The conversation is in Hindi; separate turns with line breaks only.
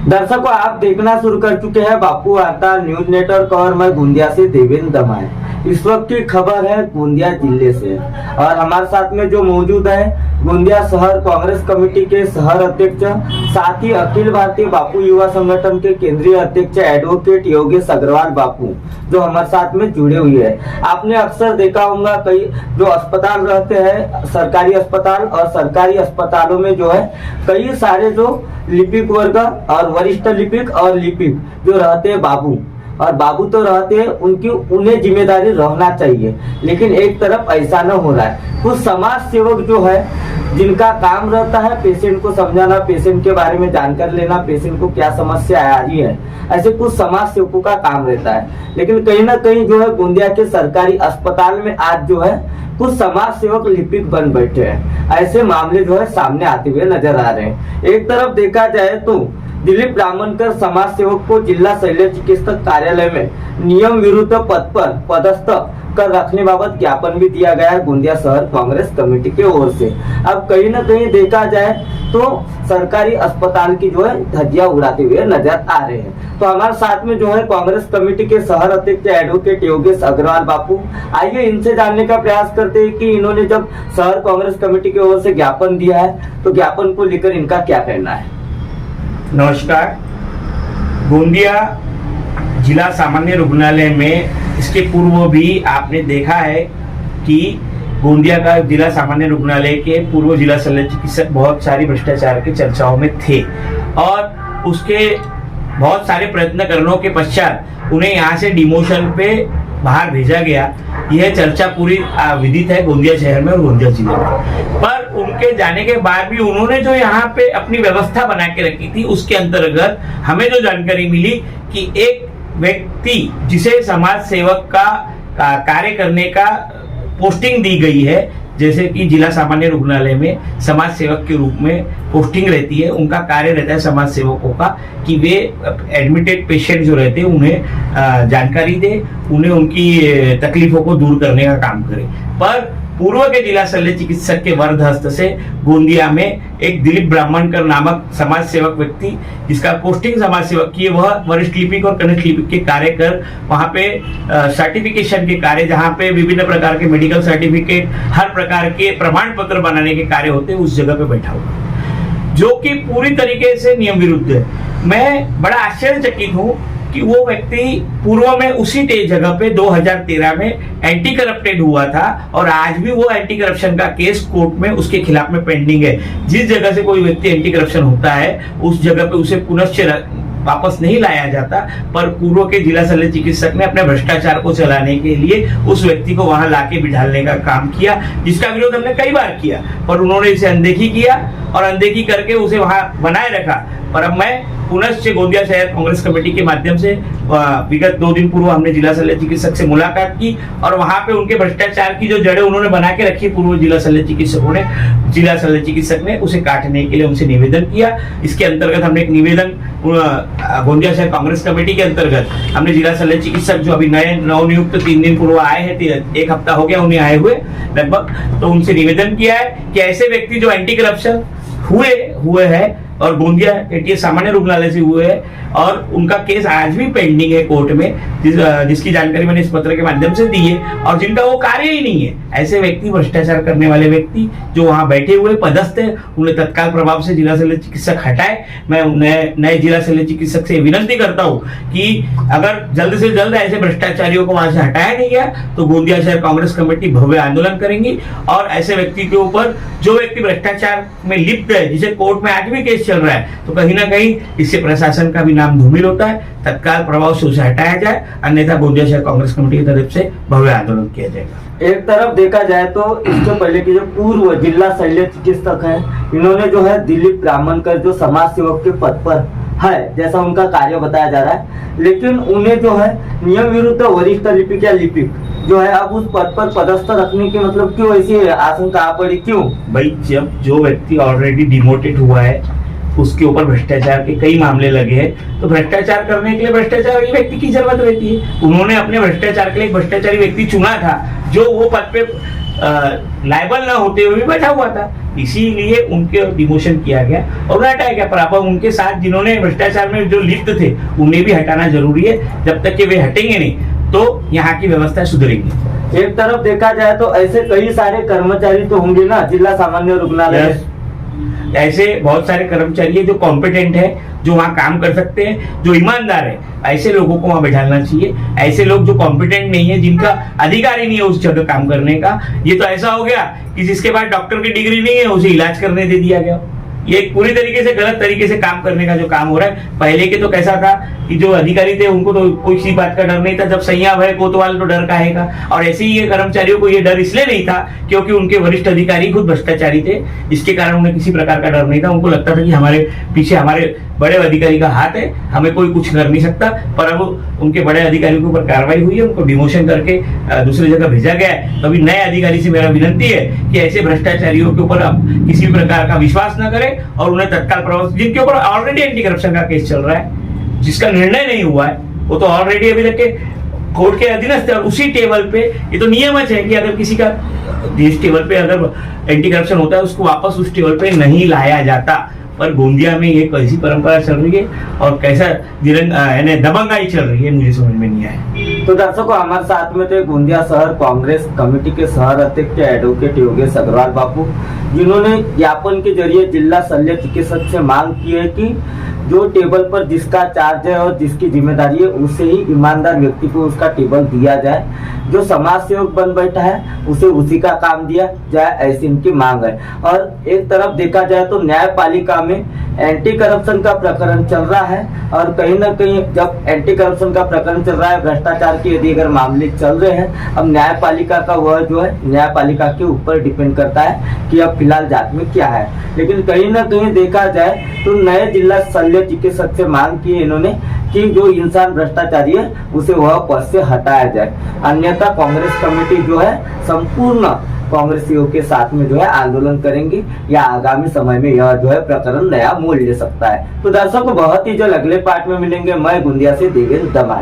दर्शकों, आप देखना शुरू कर चुके हैं बापू वार्ता न्यूज नेटवर्क और मैं गोंदिया से देवेंद्र दमाए। इस वक्त की खबर है गोंदिया जिले से और हमारे साथ में जो मौजूद है गोंदिया शहर कांग्रेस कमेटी के शहर अध्यक्ष, साथ ही अखिल भारतीय बापू युवा संगठन के केंद्रीय अध्यक्ष एडवोकेट योगेश अग्रवाल बापू, जो हमारे साथ में जुड़े हुए हैं। आपने अक्सर देखा होगा कई जो अस्पताल रहते हैं, सरकारी अस्पताल, और सरकारी अस्पतालों में जो है कई सारे जो लिपिक वर्ग और वरिष्ठ लिपिक और लिपिक जो रहते हैं बाबू, और बाबू तो रहते हैं, उनकी उन्हें जिम्मेदारी रहना चाहिए, लेकिन एक तरफ ऐसा न हो रहा है। कुछ समाज सेवक जो है जिनका काम रहता है पेशेंट को समझाना, पेशेंट के बारे में जानकारी लेना, पेशेंट को क्या समस्या आ रही है, ऐसे कुछ समाज सेवकों का काम रहता है। लेकिन कहीं ना कहीं जो है गोंदिया के सरकारी अस्पताल में आज जो है कुछ समाज सेवक लिपिक बन बैठे हैं। ऐसे मामले जो है सामने आते हुए नजर आ रहे हैं। एक तरफ देखा जाए तो दिलीप ब्राह्मणकर समाज सेवक को जिला शल्य चिकित्सक कार्यालय में नियम विरुद्ध पद पर पदस्थ कर रखने बाबत ज्ञापन भी दिया गया है गोंदिया शहर कांग्रेस कमेटी की ओर से। अब कहीं ना कहीं देखा जाए तो सरकारी अस्पताल की जो है धज्जियां उड़ाते हुए नजर आ रहे हैं। तो हमारे साथ में जो है कांग्रेस कमेटी के शहर अध्यक्ष एडवोकेट योगेश अग्रवाल बापू, आइए इनसे जानने का प्रयास करते हैं कि इन्होंने जब शहर कांग्रेस कमेटी की ओर से ज्ञापन दिया है तो ज्ञापन को लेकर इनका क्या कहना है।
नमस्कार। गोंदिया जिला सामान्य रुग्णालय में इसके पूर्व भी आपने देखा है कि गोंदिया का जिला सामान्य रुग्णालय के पूर्व जिला शल्य चिकित्सक बहुत सारी भ्रष्टाचार की चर्चाओं में थे और उसके बहुत सारे प्रयत्न करने के पश्चात उन्हें यहाँ से डिमोशन पे बाहर भेजा गया। यह चर्चा पूरी विदित है गोंदिया शहर में और गोंदिया जिले में। पर उनके जाने के बाद भी उन्होंने जो यहाँ पे अपनी व्यवस्था बना के रखी थी उसके अंतर्गत हमें जो जानकारी मिली कि एक व्यक्ति जिसे समाज सेवक का कार्य करने का पोस्टिंग दी गई है, जैसे कि जिला सामान्य रुग्णालय में समाज सेवक के रूप में पोस्टिंग रहती है, उनका कार्य रहता है समाज सेवकों का कि वे एडमिटेड पेशेंट जो रहते हैं उन्हें जानकारी दे, उन्हें उनकी तकलीफों को दूर करने का काम करे। पर पूर्व के जिला शल्य चिकित्सक के वरदहस्त से गोंदिया में एक दिलीप ब्राह्मणकर नामक समाज सेवक व्यक्ति, जिसका पोस्टिंग समाज सेवक की है, वह वरिष्ठ लिपिक और कनिष्ठ लिपिक के कार्य कर वहां पे सर्टिफिकेशन के कार्य, जहां पे विभिन्न प्रकार के मेडिकल सर्टिफिकेट, हर प्रकार के प्रमाण पत्र बनाने के कार्य होते हैं, उस जगह पे बैठा हुआ, जो कि पूरी तरीके से नियम विरुद्ध है। मैं बड़ा आश्चर्यचकित हूँ कि वो व्यक्ति पूर्व में उसी जगह पे 2013 में एंटी करप्टेड हुआ था और आज भी वो एंटी करप्शन का केस कोर्ट में उसके खिलाफ में पेंडिंग है। जिस जगह से कोई व्यक्ति एंटी करप्शन होता है उस जगह पे उसे पुनश्च वापस नहीं लाया जाता, पर पूर्व के जिला शल्य चिकित्सक ने अपने भ्रष्टाचार को चलाने के लिए उस व्यक्ति को वहां लाके बिठाने का काम किया, जिसका विरोध हमने कई बार किया, पर उन्होंने इसे अनदेखी किया और अनदेखी करके उसे वहां बनाए रखा। पर अब मैं पुनश्च गोंदिया शहर कांग्रेस कमेटी के माध्यम से विगत 2 दिन पूर्व हमने जिला शल्य चिकित्सक से मुलाकात की और वहां पे उनके भ्रष्टाचार की जो जड़ें उन्होंने बना के रखी पूर्व जिला शल्य चिकित्सकों ने, जिला शल्य चिकित्सक ने उसे काटने के लिए उनसे निवेदन किया। इसके अंतर्गत हमने एक निवेदन गोंदिया शहर कांग्रेस कमेटी के अंतर्गत हमने जिला शल्य चिकित्सक जो अभी नए नवनियुक्त 3 दिन पूर्व आए हैं, 1 हफ्ता हो गया उन्हें आए हुए लगभग, तो उनसे निवेदन किया है कि ऐसे व्यक्ति जो एंटी करप्शन हुए हैं और गोंदिया एटीएस सामान्य रुग्णालय से हुए हैं और उनका केस आज भी पेंडिंग है कोर्ट में, जिसकी जानकारी मैंने इस पत्र के माध्यम से दी है और जिनका वो कार्य ही नहीं है, ऐसे व्यक्ति, भ्रष्टाचार करने वाले व्यक्ति जो वहां बैठे हुए पदस्थ है, उन्हें तत्काल प्रभाव से जिला शल्य चिकित्सक हटाए। मैं नए जिला शल्य चिकित्सक से विनती करता हूँ कि अगर जल्द से जल्द ऐसे भ्रष्टाचारियों को वहां से हटाया नहीं गया तो गोंदिया शहर कांग्रेस कमेटी भव्य आंदोलन करेंगी और ऐसे व्यक्ति के ऊपर, जो व्यक्ति भ्रष्टाचार में लिप्त है, जिसे कोर्ट में आज भी केस चल रहा है, तो कहीं ना कहीं इससे प्रशासन का भी नाम धूमिल होता है, तत्काल प्रभाव से उसे हटाया जाए, अन्यथा गोंदिया शहर कांग्रेस कमेटी की तरफ से भव्य आंदोलन किया जाएगा।
एक तरफ देखा जाए तो इससे पहले के जो पूर्व जिला शल्य चिकित्सक हैं, इन्होंने जो है दिलीप ब्राह्मणकर जो समाज सेवक के पद पर है, जैसा उनका कार्य बताया जा रहा है, लेकिन उन्हें जो है नियम विरुद्ध वरिष्ठ लिपिक या लिपिक जो है अब उस पद पर पदस्थ रखने की मतलब क्यों ऐसी आशंका आ पड़ी, क्यों?
भाई, जब जो व्यक्ति ऑलरेडी डिमोटेड हुआ है उसके ऊपर भ्रष्टाचार के कई मामले लगे हैं, तो भ्रष्टाचार करने के लिए भ्रष्टाचारी व्यक्ति की जरूरत रहती है। उन्होंने अपने भ्रष्टाचार के लिए एक भ्रष्टाचारी व्यक्ति चुना था जो वो पद पे लायबल ना होते हुए भी बैठा हुआ था, इसीलिए उनके डिमोशन किया गया और उन्हें हटाया गया। पर अब उनके साथ जिन्होंने भ्रष्टाचार में जो लिप्त थे उन्हें भी हटाना जरूरी है। जब तक कि वे हटेंगे नहीं तो यहाँ की व्यवस्था सुधरेगी।
एक तरफ देखा जाए तो ऐसे कई सारे कर्मचारी तो होंगे ना जिला सामान्य रुग्णालय में।
ऐसे बहुत सारे कर्मचारी है जो कॉम्पिटेंट है, जो वहाँ काम कर सकते हैं, जो ईमानदार है, ऐसे लोगों को वहाँ बैठाना चाहिए। ऐसे लोग जो कॉम्पिटेंट नहीं है, जिनका अधिकार ही नहीं है उस जगह काम करने का, ये तो ऐसा हो गया कि जिसके पास डॉक्टर की डिग्री नहीं है उसे इलाज करने दे दिया गया। ये पूरी तरीके से गलत तरीके से काम करने का जो काम हो रहा है। पहले के तो कैसा था कि जो अधिकारी थे उनको तो कोई सी बात का डर नहीं था, जब सैया भय कोतवाल तो डर काहेगा। और ऐसे ही ये कर्मचारियों को ये डर इसलिए नहीं था क्योंकि उनके वरिष्ठ अधिकारी खुद भ्रष्टाचारी थे, जिसके कारण उन्हें किसी प्रकार का डर नहीं था। उनको लगता था कि हमारे पीछे हमारे बड़े अधिकारी का हाथ है, हमें कोई कुछ कर नहीं सकता। पर अब उनके बड़े अधिकारी के ऊपर कार्रवाई हुई है, उनको डिमोशन करके दूसरी जगह भेजा गया है। तो अभी नए अधिकारी से मेरा विनती है कि ऐसे भ्रष्टाचारियों के ऊपर अब किसी भी प्रकार का विश्वास न करें और उन्हें तत्काल प्रभाव, जिनके ऊपर ऑलरेडी एंटी करप्शन का केस चल रहा है, जिसका निर्णय नहीं हुआ है, वो तो ऑलरेडी अभी तक के कोर्ट के अधीनस्थ है। और उसी टेबल पे ये तो नियम है कि अगर किसी का जिस टेबल पे अगर एंटी करप्शन होता है उसको वापस उस टेबल पे नहीं लाया जाता। पर गोंदिया में ये कैसी परंपरा चल रही है और कैसा दबंगाई चल रही है, मुझे समझ में नहीं आया।
तो दर्शकों, हमारे साथ में थे गोंदिया शहर कांग्रेस कमेटी के शहर अध्यक्ष एडवोकेट योगेश अग्रवाल बापू, जिन्होंने ज्ञापन के जरिए जिला शल्य चिकित्सक से मांग की है कि जो टेबल पर जिसका चार्ज है और जिसकी जिम्मेदारी है उसे ही ईमानदार व्यक्ति को उसका टेबल दिया जाए। जो समाज सेवक बन बैठा है उसे उसी का काम दिया जाए, ऐसी इनकी मांग है। और एक तरफ देखा जाए तो न्यायपालिका में एंटी करप्शन का प्रकरण चल रहा है और कहीं ना कहीं जब एंटी करप्शन का प्रकरण चल रहा है, भ्रष्टाचार के यदि अगर मामले चल रहे हैं, अब न्यायपालिका का वह जो है न्यायपालिका के ऊपर डिपेंड करता है कि अब फिलहाल जांच में क्या है। लेकिन कहीं ना कहीं देखा जाए तो नए जिला शल्य चिकित्सक से मांग की इन्होंने कि जो इंसान भ्रष्टाचारी है उसे वह पद से हटाया जाए, अन्यथा कांग्रेस कमेटी जो है संपूर्ण कांग्रेसियों के साथ में जो है आंदोलन करेंगे या आगामी समय में यह जो है प्रकरण नया मोड़ ले सकता है। तो दर्शकों, बहुत ही जल्द अगले पार्ट में मिलेंगे। मैं गोंदिया से देवेंद्र दमाई।